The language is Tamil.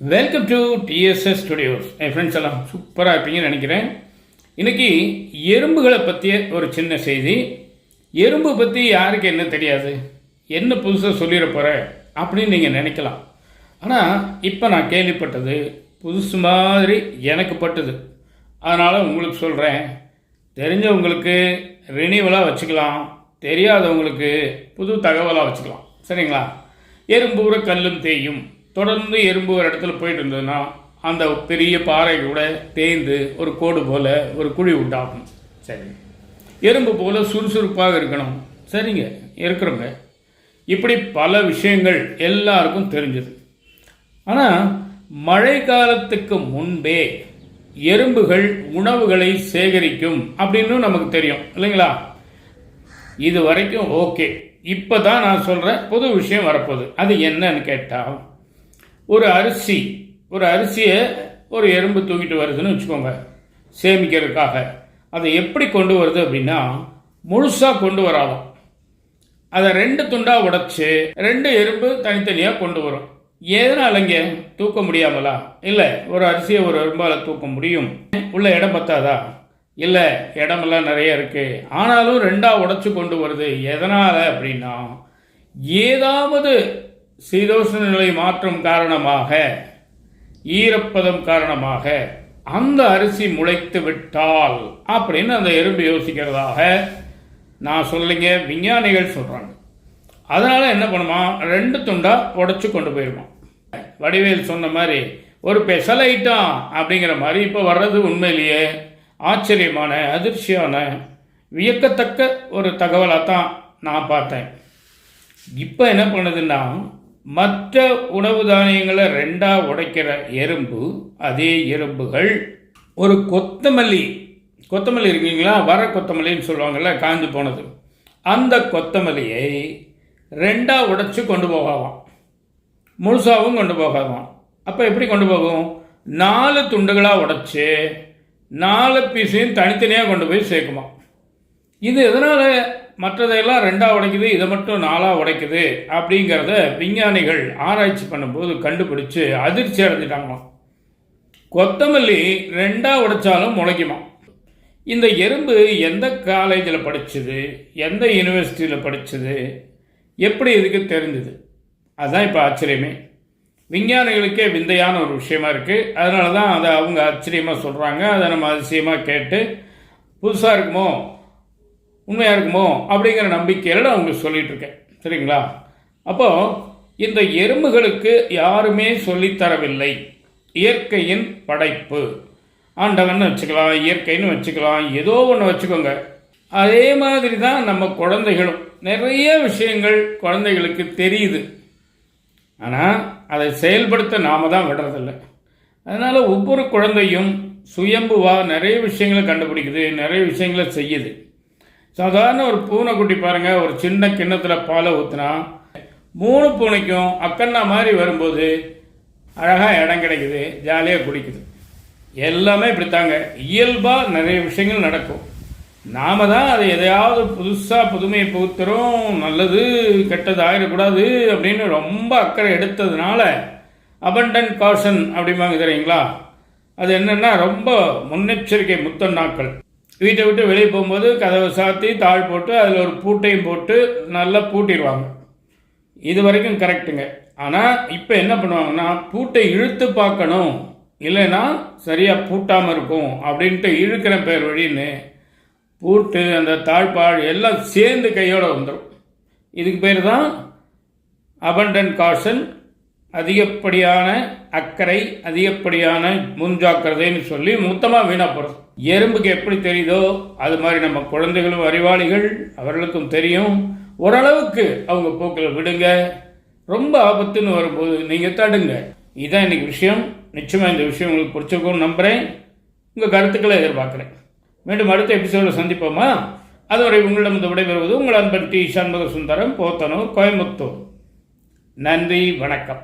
Welcome to TDS studios. N friends எல்லாம் சூப்பராக இருப்பீங்கன்னு நினைக்கிறேன். இன்றைக்கி எறும்புகளை பற்றிய ஒரு சின்ன செய்தி. எறும்பு பற்றி யாருக்கு என்ன தெரியாது, என்ன புதுசாக சொல்லிட போகிற அப்படின்னு நீங்கள் நினைக்கலாம். ஆனால் இப்போ நான் கேள்விப்பட்டது புதுசு மாதிரி எனக்கு பட்டுது. அதனால் உங்களுக்கு சொல்கிறேன். தெரிஞ்சவங்களுக்கு ரினிவலாக வச்சுக்கலாம், தெரியாதவங்களுக்கு புது தகவலாக வச்சுக்கலாம். சரிங்களா? எறும்பூர கல்லும் தேயும். தொடர்ந்து எறும்பு ஒரு இடத்துல போயிட்டு இருந்ததுன்னா அந்த பெரிய பாறை கூட தேய்ந்து ஒரு கோடு போல் ஒரு குழி உண்டாகும். சரி, எறும்பு போல் சுறுசுறுப்பாக இருக்கணும். சரிங்க, இருக்கிறோங்க. இப்படி பல விஷயங்கள் எல்லாருக்கும் தெரிஞ்சது. ஆனால் மழை காலத்துக்கு முன்பே எறும்புகள் உணவுகளை சேகரிக்கும் அப்படின்னு நமக்கு தெரியும் இல்லைங்களா? இது வரைக்கும் ஓகே. இப்போ தான் நான் சொல்கிறேன், புது விஷயம் வரப்போகுது. அது என்னன்னு கேட்டால், ஒரு அரிசியை ஒரு எறும்பு தூக்கிட்டு வருதுன்னு வச்சுக்கோங்க, சேமிக்கிறதுக்காக. அதை எப்படி கொண்டு வருது அப்படின்னா, முழுசாக கொண்டு வராதான். அதை 2 துண்டாக உடைச்சி 2 எறும்பு தனித்தனியாக கொண்டு வரும். எதனாலங்க தூக்க முடியாமலா? இல்லை, ஒரு அரிசியை ஒரு எறும்பால் தூக்க முடியும். உள்ள இடம் பத்தாதா? இல்லை, இடமெல்லாம் நிறைய இருக்குது. ஆனாலும் 2ஆக உடைச்சி கொண்டு வருது. எதனால் அப்படின்னா, ஏதாவது சீதோஷ்ண நிலை மாற்றம் காரணமாக, ஈரப்பதம் காரணமாக அந்த அரிசி முளைத்து விட்டால் அப்படின்னு அந்த எறும்பு யோசிக்கிறதாக நான் சொல்லிங்க, விஞ்ஞானிகள் சொல்கிறாங்க. அதனால் என்ன பண்ணுமா, 2 துண்டாக உடச்சி கொண்டு போயிருமா. வடிவேல் சொன்ன மாதிரி ஒரு பெசல் ஐட்டம் அப்படிங்கிற மாதிரி இப்போ வர்றது உண்மையிலேயே ஆச்சரியமான, அதிர்ச்சியான, வியக்கத்தக்க ஒரு தகவலாக தான் நான் பார்த்தேன். இப்போ என்ன பண்ணுதுன்னா, மற்ற உணவு தானியங்களை 2ஆக உடைக்கிற எறும்பு, அதே எறும்புகள் ஒரு கொத்தமல்லி இருக்கீங்களா, வர கொத்தமல்லின்னு சொல்லுவாங்கள்ல, காஞ்சு போனது, அந்த கொத்தமல்லியை 2ஆக உடைச்சி கொண்டு போகலாம். முழுசாகவும் கொண்டு போகலாம். அப்போ எப்படி கொண்டு போகும்? 4 துண்டுகளாக உடைச்சி 4 பீஸையும் தனித்தனியாக கொண்டு போய் சேர்க்குமா. இது எதனால் மற்றதையெல்லாம் 2ஆக உடைக்குது, இதை மட்டும் 4ஆக உடைக்குது அப்படிங்கிறத விஞ்ஞானிகள் ஆராய்ச்சி பண்ணும்போது கண்டுபிடிச்சு அதிர்ச்சி அடைஞ்சிட்டாங்களாம். கொத்தமல்லி 2ஆக உடைச்சாலும் முளைக்குமா. இந்த எறும்பு எந்த காலேஜில் படித்தது, எந்த யூனிவர்சிட்டியில் படித்தது, எப்படி இதுக்கு தெரிஞ்சது? அதுதான் இப்போ ஆச்சரியமே. விஞ்ஞானிகளுக்கே விந்தையான ஒரு விஷயமா இருக்குது. அதனால தான் அதை அவங்க ஆச்சரியமாக சொல்கிறாங்க. அதை நம்ம அதிசயமாக கேட்டு புதுசாக இருக்குமோ, உண்மையாக இருக்குமோ அப்படிங்கிற நம்பிக்கையில் நான் உங்களுக்கு சொல்லிகிட்டு இருக்கேன். சரிங்களா? அப்போது இந்த எறும்புகளுக்கு யாருமே சொல்லித்தரவில்லை. இயற்கையின் படைப்பு. ஆண்டவன் வச்சுக்கலாம், இயற்கைன்னு வச்சுக்கலாம், ஏதோ ஒன்று வச்சுக்கோங்க. அதே மாதிரி தான் நம்ம குழந்தைகளும். நிறைய விஷயங்கள் குழந்தைகளுக்கு தெரியுது, ஆனால் அதை செயல்படுத்த நாம் தான் விடுறதில்லை. அதனால் ஒவ்வொரு குழந்தையும் சுயம்புவாக நிறைய விஷயங்களை கண்டுபிடிக்குது, நிறைய விஷயங்களை செய்யுது. சாதாரண ஒரு பூனைக்குட்டி பாருங்கள், ஒரு சின்ன கிண்ணத்தில் பாலை ஊற்றினா 3 பூனைக்கும் அக்கண்ணா மாதிரி வரும்போது அழகாக இடம் கிடைக்குது, ஜாலியாக குடிக்குது. எல்லாமே இப்படித்தாங்க, இயல்பாக நிறைய விஷயங்கள் நடக்கும். நாம் தான் அதை எதையாவது புதுசாக புதுமையை புகுத்துறோம், நல்லது கெட்டது ஆகிடக்கூடாது அப்படின்னு ரொம்ப அக்கறை எடுத்ததுனால அபண்டன்ட் காஷன் அப்படிம்பாங்க தெரியுங்களா? அது என்னென்னா, ரொம்ப முன்னெச்சரிக்கை முத்தண்ணாக்கள். வீட்டை விட்டு வெளியே போகும்போது கதவை சாத்தி தாழ் போட்டு அதில் ஒரு பூட்டையும் போட்டு நல்லா பூட்டிடுவாங்க. இது வரைக்கும் கரெக்டுங்க. ஆனால் இப்போ என்ன பண்ணுவாங்கன்னா, பூட்டை இழுத்து பார்க்கணும், இல்லைன்னா சரியாக பூட்டாமல் இருக்கும் அப்படின்ட்டு இழுக்கிற பேர் வழின்னு பூட்டு, அந்த தாழ்பாடு எல்லாம் சேர்ந்து கையோடு வந்துடும். இதுக்கு பேர் தான் அபண்டன்ட் காஷன், அதிகப்படியான அக்கறை, அதிகப்படியான முன்ஜாக்கிரதைன்னு சொல்லி மொத்தமாக வீணாக போகிறது. எறும்புக்கு எப்படி தெரியுதோ அது மாதிரி நம்ம குழந்தைகளும் அறிவாளிகள், அவர்களுக்கும் தெரியும். ஓரளவுக்கு அவங்க போக்கில் விடுங்க. ரொம்ப ஆபத்துன்னு வரும்போது நீங்கள் தடுங்க. இதுதான் இன்றைக்கி விஷயம். நிச்சயமாக இந்த விஷயம் உங்களுக்கு பிடிச்சிருக்கும்னு நம்புகிறேன். உங்கள் கருத்துக்களை எதிர்பார்க்குறேன். மீண்டும் அடுத்த எபிசோடில் சந்திப்போமா? அதுவரை உங்களிடம் விடைபெறுவது உங்கள் அன்பன் டி. சண்முக சுந்தரம், போத்தனூர், கோயம்புத்தூர். நன்றி, வணக்கம்.